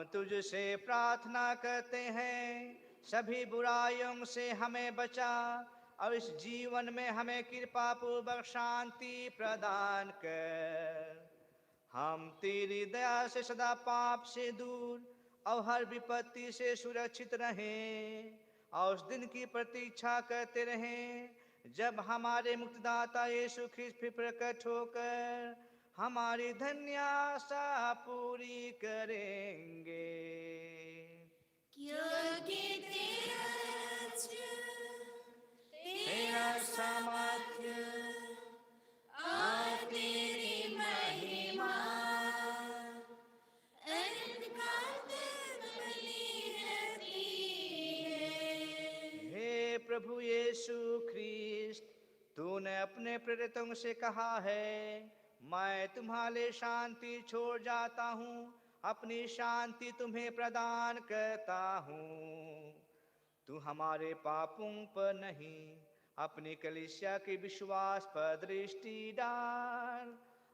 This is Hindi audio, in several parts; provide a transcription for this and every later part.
हम तुझसे प्रार्थना करते हैं, सभी बुराइयों से हमें बचा और इस जीवन में हमें कृपा पूर्वक शांति प्रदान कर। हम तेरी दया से सदा पाप से दूर और हर विपत्ति से सुरक्षित रहें और उस दिन की प्रतीक्षा करते रहें जब हमारे मुक्तिदाता यीशु ख्रिस्त फिर प्रकट होकर हमारी धन्य आशा पूरी करेंगे। क्योंकि तेरा राज्य, तेरा सामर्थ्य और तेरी महिमा अनंतकाल तक बनी रहती है। हे प्रभु यीशु ख्रिस्त, तूने अपने प्रेरितों से कहा है, मैं तुम्हारे शांति छोड़ जाता हूँ, अपनी शांति तुम्हें प्रदान करता हूँ। तू हमारे पापों पर नहीं, अपनी कलीसिया के विश्वास पर दृष्टि डाल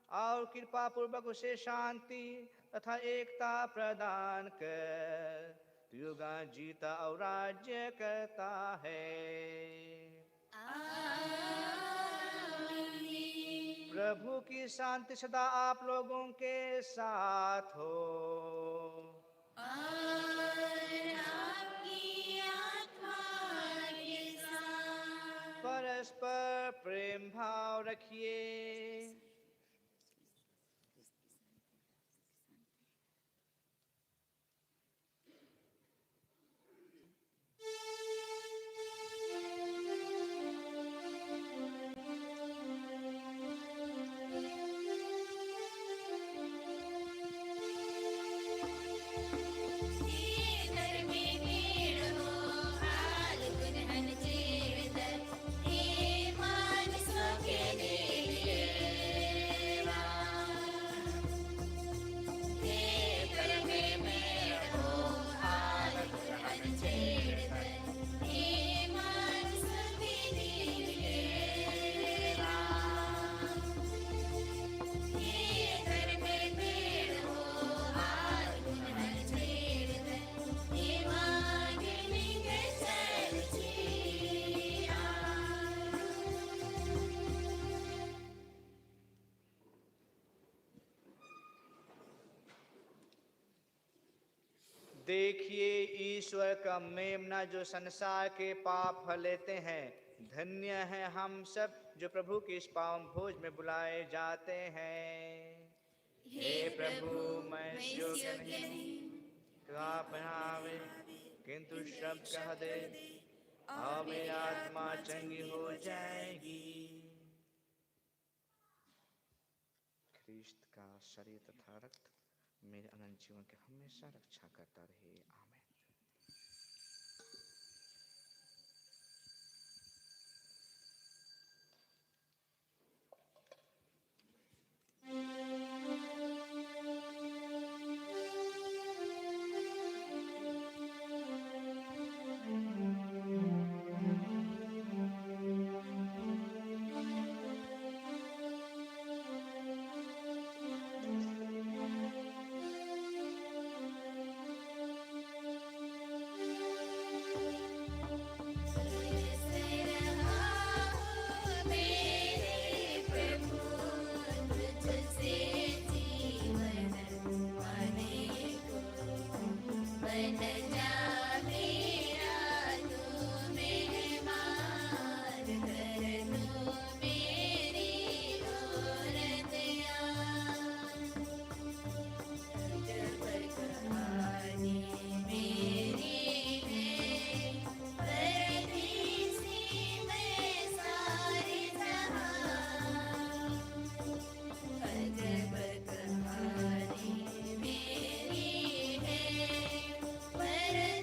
और कृपा पूर्वक उसे शांति तथा एकता प्रदान कर। तू युगा जीता और राज्य करता है। आमीन। प्रभु की शांति सदा आप लोगों के साथ हो। और आपकी आत्मा के साथ। परस्पर प्रेम भाव रखिए। देखिए ईश्वर का मेमना जो संसार के पाप हर लेते हैं। धन्य हैं हम सब जो प्रभु के इस पावन भोज में बुलाए जाते हैं। हे प्रभु, मैं योग्य नहीं तो आप पहनावे, किंतु शब्द कह दे और मेरी आत्मा चंगी हो जाएगी। ख्रिस्त का शरीर तथा रक्त मेरे अनंत जीवन के हमेशा रक्षा करता रहे। आमीन। पर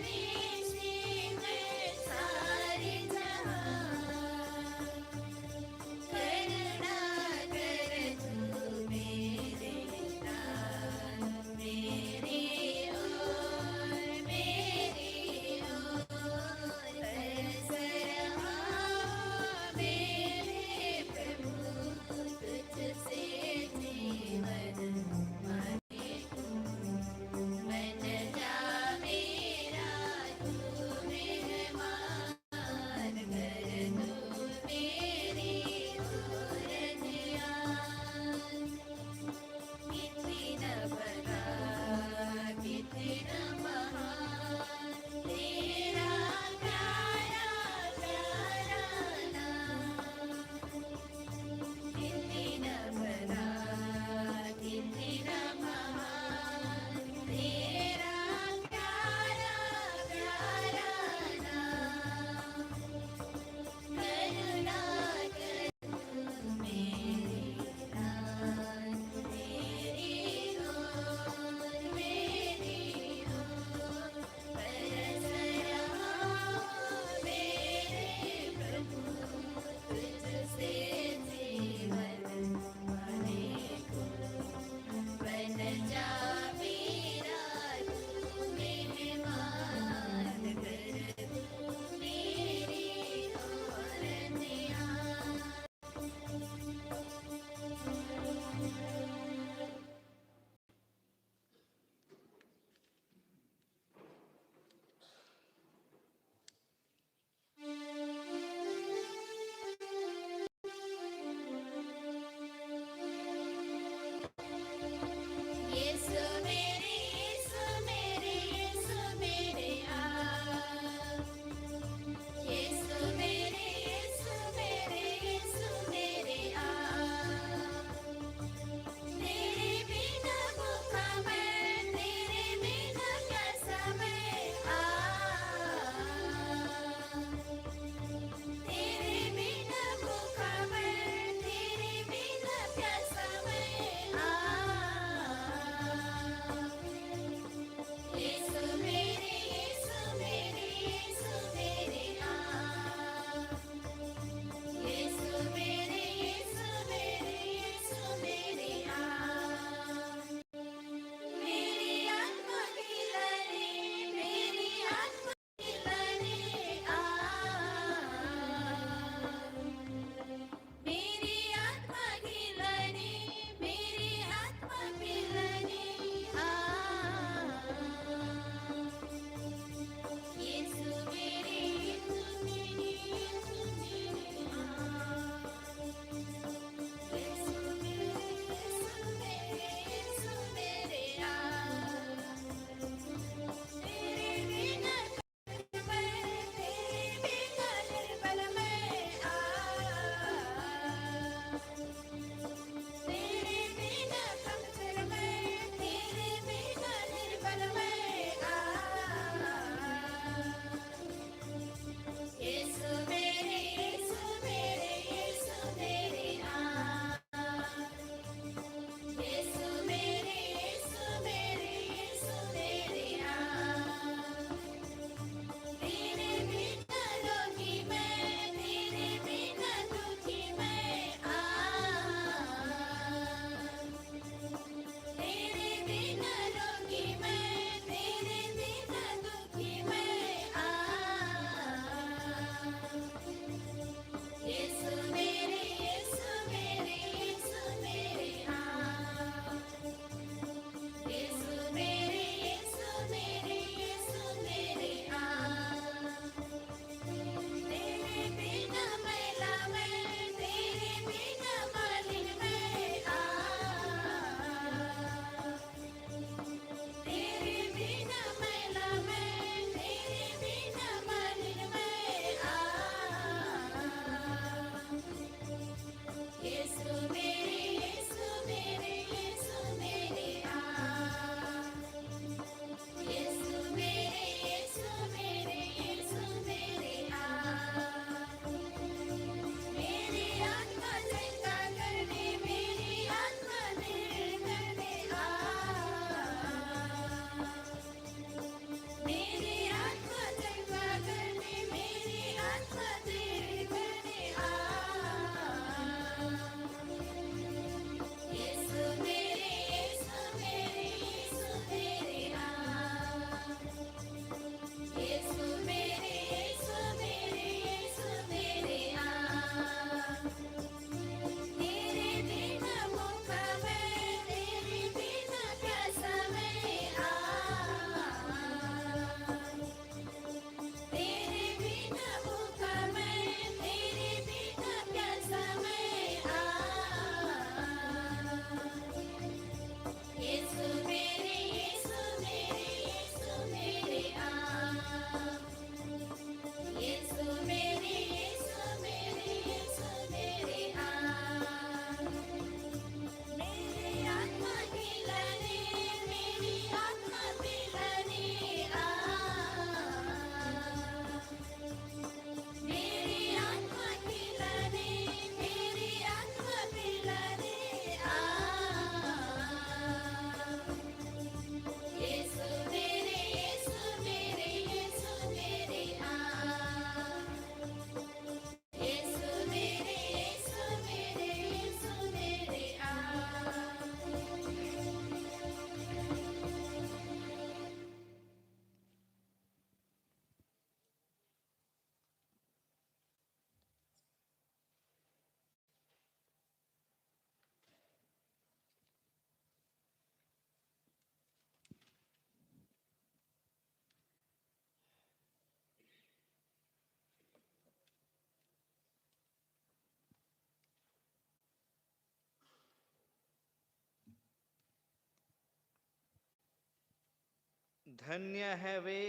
धन्य है वे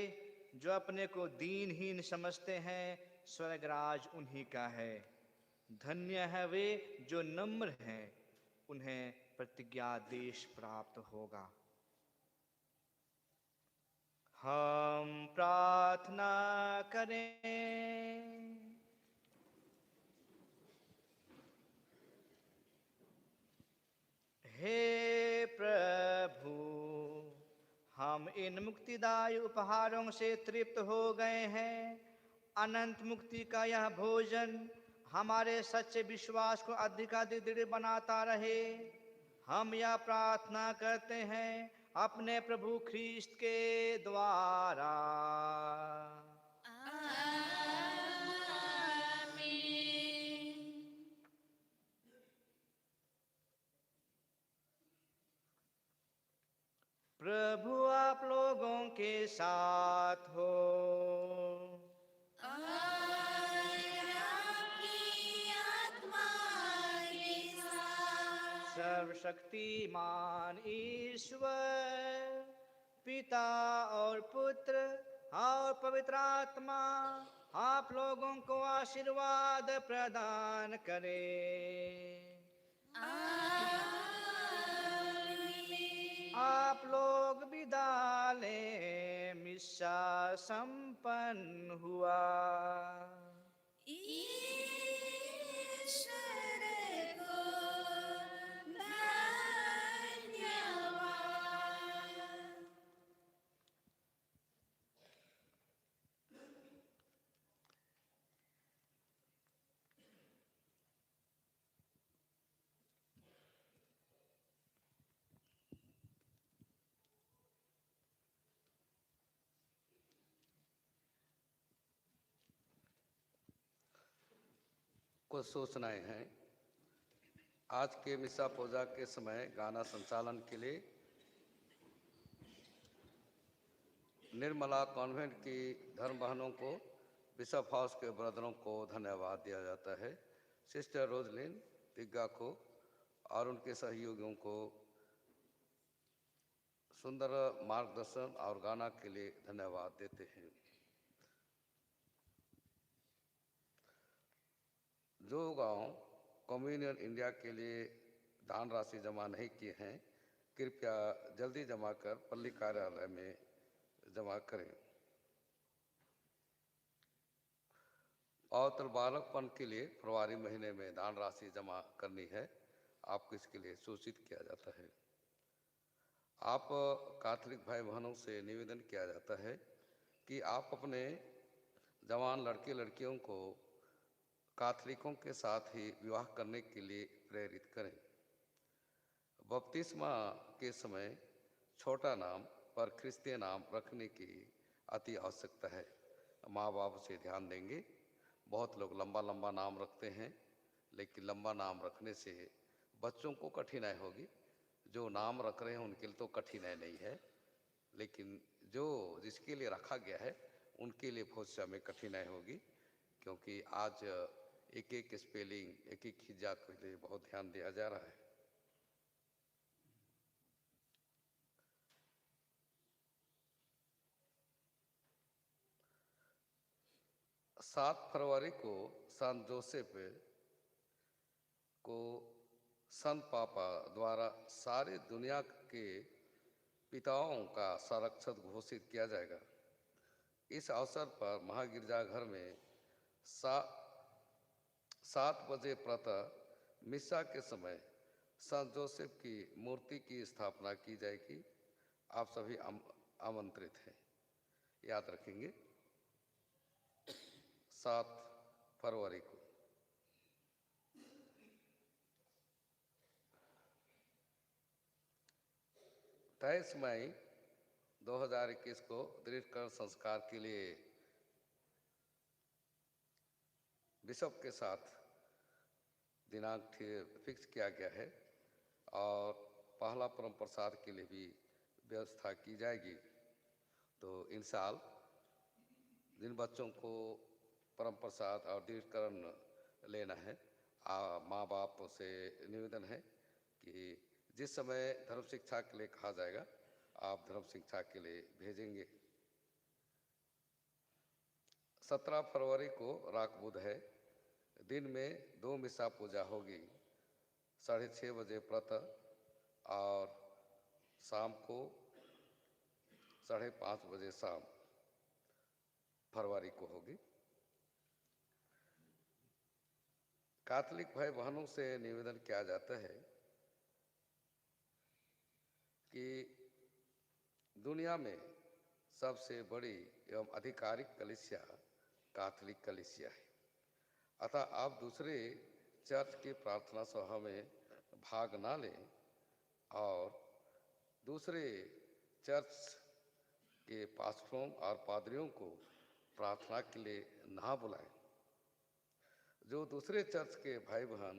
जो अपने को दीनहीन समझते हैं, स्वर्गराज उन्हीं का है। धन्य है वे जो नम्र हैं, उन्हें प्रतिज्ञा देश प्राप्त होगा। हम प्रार्थना करें। हे प्रभु, हम इन मुक्तिदायी उपहारों से तृप्त हो गए हैं। अनंत मुक्ति का यह भोजन हमारे सच्चे विश्वास को अधिकाधिक दृढ़ बनाता रहे। हम यह प्रार्थना करते हैं अपने प्रभु ख्रीस्त के द्वारा। प्रभु आप लोगों के साथ हो। सर्वशक्तिमान ईश्वर पिता और पुत्र और पवित्र आत्मा आप लोगों को आशीर्वाद प्रदान करे। आप लोग विदा लें। मिस्सा संपन्न हुआ। ईश्वर को धन्यवाद। कुछ सूचनाएं हैं। आज के मिसा पूजा के समय गाना संचालन के लिए निर्मला कॉन्वेंट की धर्म बहनों को, बिशप हाउस के ब्रदरों को धन्यवाद दिया जाता है। सिस्टर रोजलिन तिग्गा को और उनके सहयोगियों को सुंदर मार्गदर्शन और गाना के लिए धन्यवाद देते हैं। जो गांव कम्युनियन इंडिया के लिए दान राशि जमा नहीं किए हैं, कृपया जल्दी जमा कर पल्ली कार्यालय में जमा करें। पवित्र बालकपन के लिए फरवरी महीने में दान राशि जमा करनी है, आपको इसके लिए सूचित किया जाता है। आप कैथोलिक भाई बहनों से निवेदन किया जाता है कि आप अपने जवान लड़के लड़कियों को कैथोलिकों के साथ ही विवाह करने के लिए प्रेरित करें। बपतिस्मा के समय छोटा नाम पर ख्रिस्तीय नाम रखने की अति आवश्यकता है। माँ बाप से ध्यान देंगे। बहुत लोग लंबा लंबा नाम रखते हैं, लेकिन लंबा नाम रखने से बच्चों को कठिनाई होगी। जो नाम रख रहे हैं उनके लिए तो कठिनाई नहीं है, लेकिन जो जिसके लिए रखा गया है उनके लिए भविष्य में कठिनाई होगी, क्योंकि आज एक एक स्पेलिंग, एक एक खिजा के लिए बहुत ध्यान दिया जा रहा है। सात फरवरी को संत जोसेफ को संत पापा द्वारा सारी दुनिया के पिताओं का संरक्षक घोषित किया जाएगा। इस अवसर पर महागिरजाघर में 7 बजे प्रातः मिसा के समय संत जोसेफ की मूर्ति की स्थापना की जाएगी। आप सभी आमंत्रित हैं। याद रखेंगे 7 फरवरी को। 23 मई 2021 को दृढ़करण संस्कार के लिए बिशप के साथ दिनांक फिक्स किया गया है और पहला परम प्रसाद के लिए भी व्यवस्था की जाएगी। तो इन साल जिन बच्चों को परम प्रसाद और दृढ़करण लेना है, माँ बाप से निवेदन है कि जिस समय धर्म शिक्षा के लिए कहा जाएगा आप धर्म शिक्षा के लिए भेजेंगे। 17 फरवरी को राख बुध है। दिन में 2 मिसा पूजा होगी, 6:30 बजे प्रातः और शाम को 5:30 बजे शाम फरवरी को होगी। कैथोलिक भाई बहनों से निवेदन किया जाता है कि दुनिया में सबसे बड़ी एवं आधिकारिक कलीसिया कैथोलिक कलीसिया है, अतः आप दूसरे चर्च की प्रार्थना सभा में भाग ना लें और दूसरे चर्च के पास्टरों और पादरियों को प्रार्थना के लिए ना बुलाएं। जो दूसरे चर्च के भाई बहन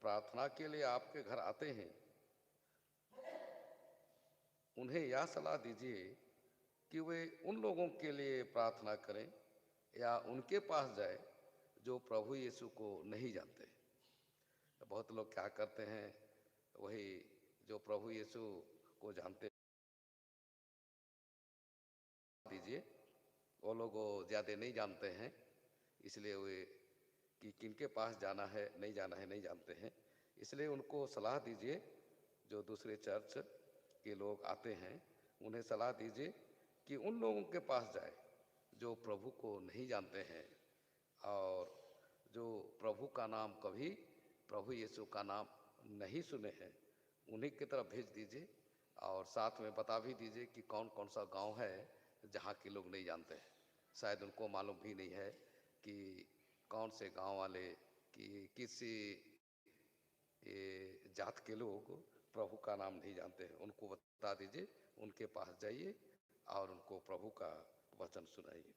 प्रार्थना के लिए आपके घर आते हैं, उन्हें यह सलाह दीजिए कि वे उन लोगों के लिए प्रार्थना करें या उनके पास जाए जो प्रभु यीशु को नहीं जानते। बहुत लोग क्या करते हैं, वही जो प्रभु यीशु को जानते दीजिए, वो लोग ज़्यादा नहीं जानते हैं, इसलिए वे कि किनके पास जाना है नहीं जाना है नहीं जानते हैं। इसलिए उनको सलाह दीजिए, जो दूसरे चर्च के लोग आते हैं उन्हें सलाह दीजिए कि उन लोगों के पास जाए जो प्रभु को नहीं जानते हैं और जो प्रभु का नाम कभी प्रभु यीशु का नाम नहीं सुने हैं, उन्हीं की तरफ भेज दीजिए और साथ में बता भी दीजिए कि कौन कौन सा गांव है जहाँ के लोग नहीं जानते हैं। शायद उनको मालूम भी नहीं है कि कौन से गांव वाले कि किसी जात के लोग प्रभु का नाम नहीं जानते हैं। उनको बता दीजिए, उनके पास जाइए और उनको प्रभु का वचन सुनाइए।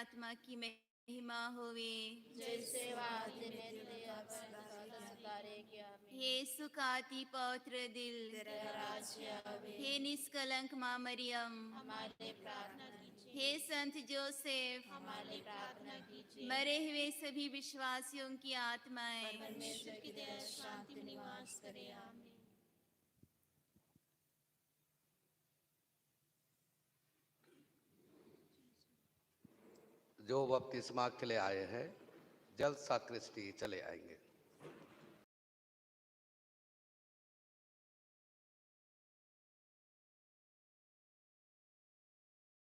आत्मा की महिमा होवे। जैसे वादे में तेरे सितारे किया में हे सुखाती पौत्र दिल, तेरा राज्य आवे। हे निष्कलंक माँ मरियम, हमारे प्रार्थना कीजिए। हे संत जोसेफ, हमारे प्रार्थना कीजिए। मरे हुए सभी विश्वासियों की आत्माएं, परमेश्वर की दया शांति निवास करे। आमीन। जो बपतिस्मा के लिए आए हैं जल्द साक्रिस्टी चले आएंगे।